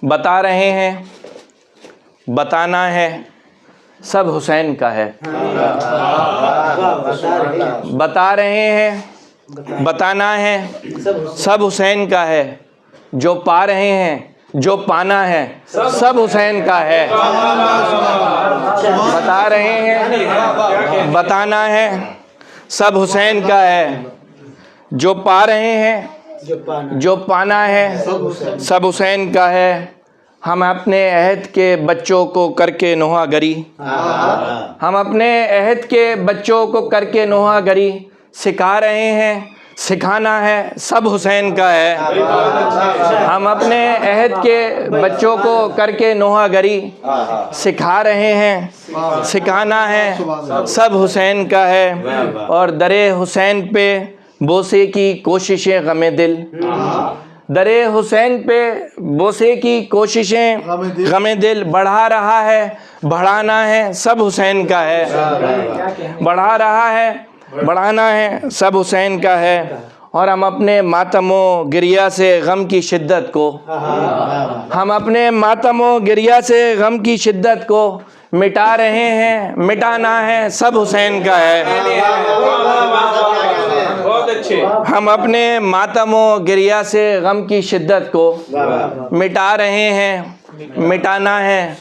بتا رہے ہیں بتانا ہے سب حسین کا ہے، بتا رہے ہیں بتانا ہے سب حسین کا ہے، جو پا رہے ہیں جو پانا ہے سب حسین کا ہے، بتا رہے ہیں بتانا ہے سب حسین کا ہے، جو پا رہے ہیں جو پانا ہے سب حسین کا ہے۔ ہم اپنے عہد کے بچوں کو کر کے نوحہ گری، ہم اپنے عہد کے بچوں کو کر کے نوحہ گری، سکھا رہے ہیں سکھانا ہے سب حسین کا ہے، ہم اپنے عہد کے بچوں کو کر کے نوحہ گری، سکھا رہے ہیں سکھانا ہے سب حسین کا ہے، اور در حسین پہ بوسے کی کوششیں غم دل، در حسین پہ بوسے کی کوششیں غم دل، بڑھا رہا ہے بڑھانا ہے سب حسین کا ہے، بڑھا رہا ہے بڑھانا ہے سب حسین کا ہے، اور ہم اپنے ماتم و گریہ سے غم کی شدت کو، ہم اپنے ماتم و گریہ سے غم کی شدت کو مٹا رہے ہیں، مٹانا ہے سب حسین کا ہے، ہم اپنے ماتم و گریہ سے غم کی شدت کو مٹا رہے ہیں، مٹانا ہے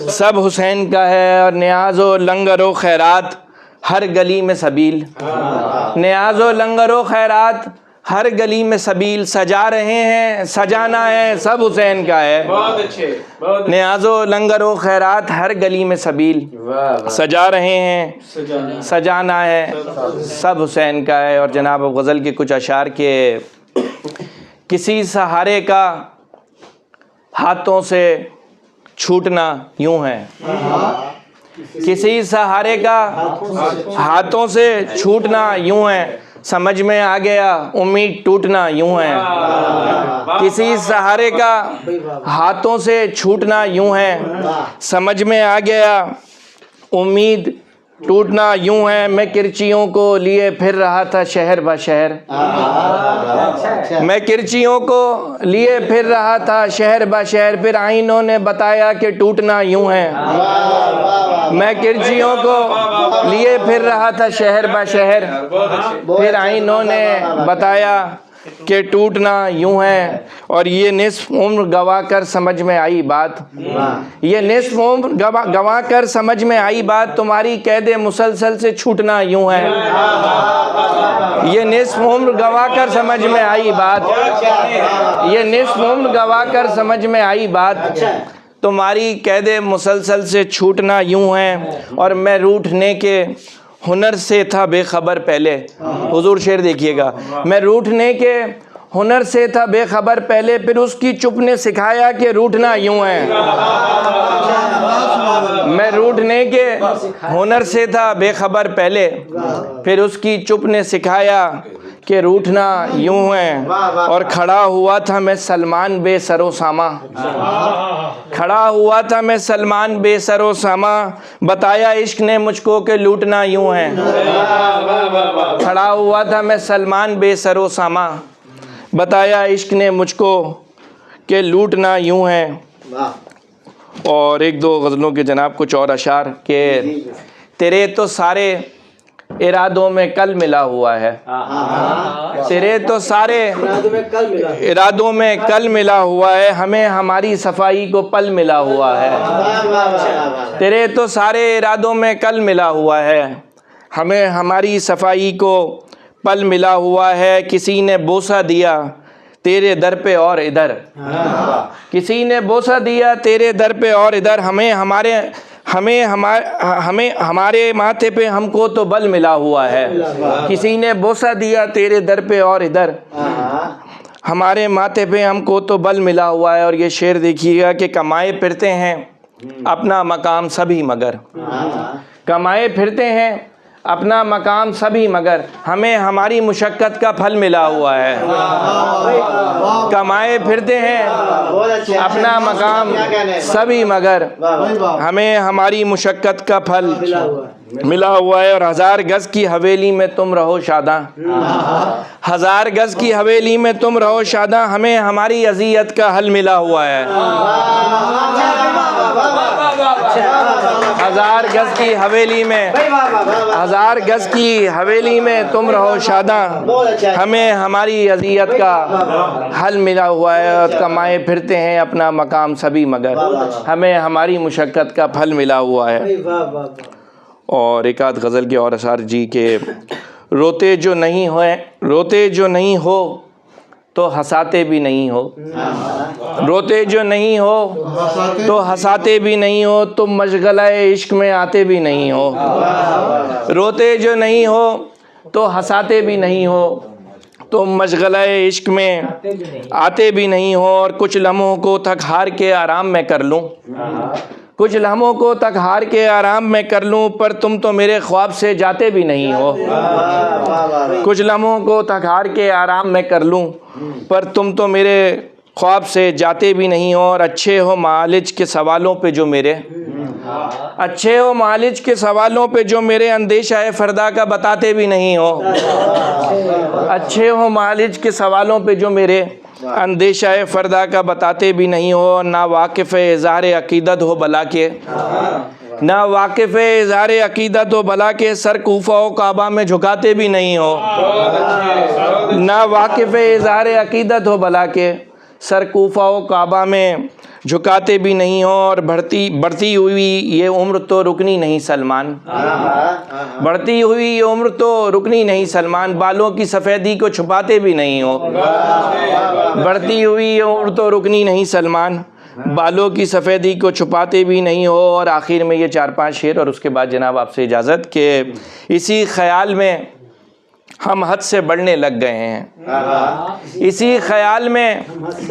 سب حسین کا ہے، اور نیاز و لنگر و خیرات ہر گلی میں سبیل، نیاز و لنگر و خیرات ہر گلی میں سبیل، سجا رہے ہیں سجانا ہے سب حسین کا ہے، نیاز و لنگر و خیرات ہر گلی میں سبیل، سجا رہے ہیں سجانا ہے سب حسین کا ہے۔ اور جناب غزل کے کچھ اشعار کے، کسی سہارے کا ہاتھوں سے چھوٹنا یوں ہے، کسی سہارے کا ہاتھوں سے چھوٹنا یوں ہے، سمجھ میں آ گیا امید ٹوٹنا یوں ہے، کسی سہارے کا ہاتھوں سے چھوٹنا یوں ہے، سمجھ میں آ گیا امید ٹوٹنا یوں ہے، میں کرچیوں کو لیے پھر رہا تھا شہر بہ شہر، میں کرچیوں کو لیے پھر رہا تھا شہر بہ شہر، پھر آئینوں نے بتایا کہ ٹوٹنا یوں ہے، میں کرچیوں کو لیے پھر رہا تھا شہر بہ شہر، پھر آئینوں نے بتایا کہ ٹوٹنا یوں ہے، اور یہ نصف عمر گوا کر سمجھ میں آئی بات، یہ نصف عمر گوا کر سمجھ میں آئی بات، تمہاری قید مسلسل سے چھوٹنا یوں ہے، یہ نصف عمر گوا کر سمجھ میں آئی بات، یہ نصف عمر گوا کر سمجھ میں آئی بات، تمہاری قید مسلسل سے چھوٹنا یوں ہے، اور میں روٹھنے کے ہنر سے تھا بے خبر پہلے، حضور شعر دیکھیے گا، میں روٹھنے کے ہنر سے تھا بے خبر پہلے، پھر اس کی چپ نے سکھایا کہ روٹھنا یوں ہے، میں روٹھنے کے ہنر سے تھا بے خبر پہلے، پھر اس کی چپ نے سکھایا کہ روٹھنا یوں ہے، اور کھڑا ہوا تھا میں سلمان بے سر و ساماں، کھڑا ہوا تھا میں سلمان بے سر و ساماں، بتایا عشق نے مجھ کو کہ لوٹنا یوں ہے، کھڑا ہوا تھا میں سلمان بے سر و ساماں، بتایا عشق نے مجھ کو کہ لوٹنا یوں ہے۔ اور ایک دو غزلوں کے جناب کچھ اور اشعار کہ تیرے تو سارے ارادوں میں کل ملا ہوا ہے، تیرے تو سارے ارادوں میں کل ملا ہوا ہے، ہمیں ہماری صفائی کو پل ملا ہوا ہے، تیرے تو سارے ارادوں میں کل ملا ہوا ہے، ہمیں ہماری صفائی کو پل ملا ہوا ہے، کسی نے بوسہ دیا تیرے در پہ اور ادھر، کسی نے بوسہ دیا تیرے در پہ اور ادھر، ہمیں ہمارے ماتھے پہ ہم کو تو بل ملا ہوا ہے، کسی نے بوسہ دیا تیرے در پہ اور ادھر، ہمارے ماتھے پہ ہم کو تو بل ملا ہوا ہے۔ اور یہ شعر دیکھیے گا کہ کمائے پھرتے ہیں اپنا مقام سبھی مگر، کمائے پھرتے ہیں اپنا مقام سبھی مگر، ہمیں ہماری مشقت کا پھل ملا ہوا ہے، کمائے پھرتے ہیں اپنا مقام سبھی مگر، ہمیں ہماری مشقت کا پھل ملا ہوا ہے۔ اور ہزار گز کی حویلی میں تم رہو شاداں، ہزار گز کی حویلی میں تم رہو شاداں، ہمیں ہماری اذیت کا حل ملا ہوا ہے، 1000 گز کی حویلی میں 1000 گز کی حویلی میں تم رہو شاداں، ہمیں ہماری اذیت کا حل ملا ہوا ہے، اور کمائے پھرتے ہیں اپنا مقام سبھی مگر ہمیں ہماری مشقت کا پھل ملا ہوا ہے۔ اور ایک آدھ غزل کے اور اشعار جی کہ روتے جو نہیں ہو تو ہنساتے بھی نہیں ہو، روتے جو نہیں ہو تو ہنساتے بھی نہیں ہو، تم مشغلہ عشق میں آتے بھی نہیں ہو، روتے جو نہیں ہو تو ہنساتے بھی نہیں ہو، تم مشغلہ عشق میں آتے بھی نہیں ہو، اور کچھ لمحوں کو تھک ہار کے آرام میں کر لوں، کچھ لمحوں کو تک ہار کے آرام میں کر لوں، پر تم تو میرے خواب سے جاتے بھی نہیں ہو، کچھ لمحوں کو تک ہار کے آرام میں کر لوں، پر تم تو میرے خواب سے جاتے بھی نہیں ہو، اور اچھے ہو معالج کے سوالوں پہ جو میرے اندیشہ فردا کا بتاتے بھی نہیں ہو، اچھے ہو معالج کے سوالوں پہ جو میرے اندیشہ فردا کا بتاتے بھی نہیں ہو، نہ واقف اظہار عقیدت ہو بلا کے، نہ واقف اظہار عقیدت ہو بلا کے، سر کوفہ و کعبہ میں جھکاتے بھی نہیں ہو، نہ واقف اظہار عقیدت ہو بلا کے، سر کوفہ و کعبہ میں جھکاتے بھی نہیں ہو، اور بڑھتی ہوئی یہ عمر تو رکنی نہیں سلمان، بڑھتی ہوئی یہ عمر تو رکنی نہیں سلمان، بالوں کی سفیدی کو چھپاتے بھی نہیں ہو، بڑھتی ہوئی یہ عمر تو رکنی نہیں سلمان، بالوں کی سفیدی کو چھپاتے بھی نہیں ہو۔ اور آخر میں یہ 4-5 شعر، اور اس کے بعد جناب آپ سے اجازت کہ اسی خیال میں ہم حد سے بڑھنے لگ گئے ہیں، اسی خیال میں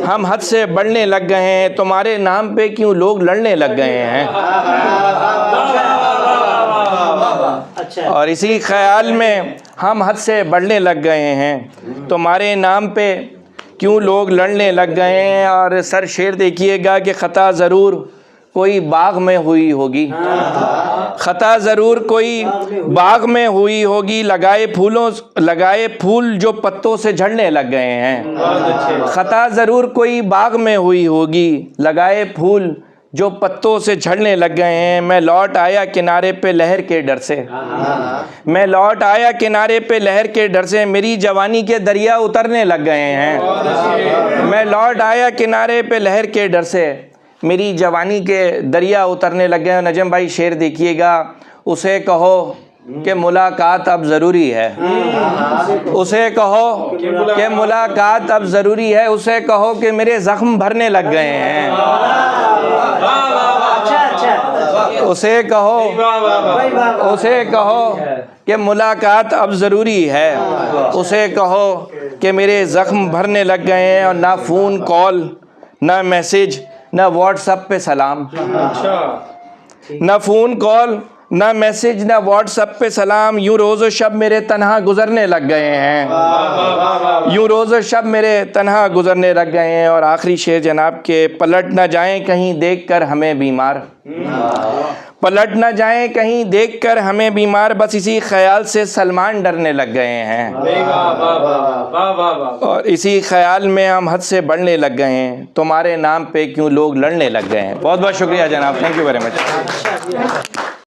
ہم حد سے بڑھنے لگ گئے ہیں، تمہارے نام پہ کیوں لوگ لڑنے لگ گئے ہیں، اور اسی خیال میں ہم حد سے بڑھنے لگ گئے ہیں، تمہارے نام پہ کیوں لوگ لڑنے لگ گئے ہیں۔ اور سر شعر دیکھیے گا کہ خطا ضرور کوئی باغ میں ہوئی ہوگی، خطا ضرور کوئی باغ میں ہوئی ہوگی، لگائے پھول جو پتوں سے جھڑنے لگ گئے ہیں، خطا ضرور کوئی باغ میں ہوئی ہوگی، لگائے پھول جو پتوں سے جھڑنے لگ گئے ہیں، میں لوٹ آیا کنارے پہ لہر کے ڈر سے، میں لوٹ آیا کنارے پہ لہر کے ڈر سے، میری جوانی کے دریا اترنے لگ گئے ہیں، میں لوٹ آیا کنارے پہ لہر کے ڈر سے، میری جوانی کے دریا اترنے لگ گئے ہیں۔ نجم بھائی شعر دیکھیے گا، اسے کہو کہ ملاقات اب ضروری ہے، اسے کہو کہ ملاقات اب ضروری ہے، اسے کہو کہ میرے زخم بھرنے لگ گئے ہیں، اسے کہو کہ ملاقات اب ضروری ہے، اسے کہو کہ میرے زخم بھرنے لگ گئے ہیں، اور نہ فون کال نہ میسج نہ واٹس ایپ پہ سلام، نہ فون کال نہ میسج نہ واٹس ایپ پہ سلام، یوں روز و شب میرے تنہا گزرنے لگ گئے ہیں، یوں روز و شب میرے تنہا گزرنے لگ گئے ہیں۔ اور آخری شعر جناب کے، پلٹ نہ جائیں کہیں دیکھ کر ہمیں بیمار، پلٹ نہ جائیں کہیں دیکھ کر ہمیں بیمار، بس اسی خیال سے سلمان ڈرنے لگ گئے ہیں، اور اسی خیال میں ہم حد سے بڑھنے لگ گئے ہیں، تمہارے نام پہ کیوں لوگ لڑنے لگ گئے ہیں۔ بہت بہت شکریہ جناب، تھینک یو ویری مچ۔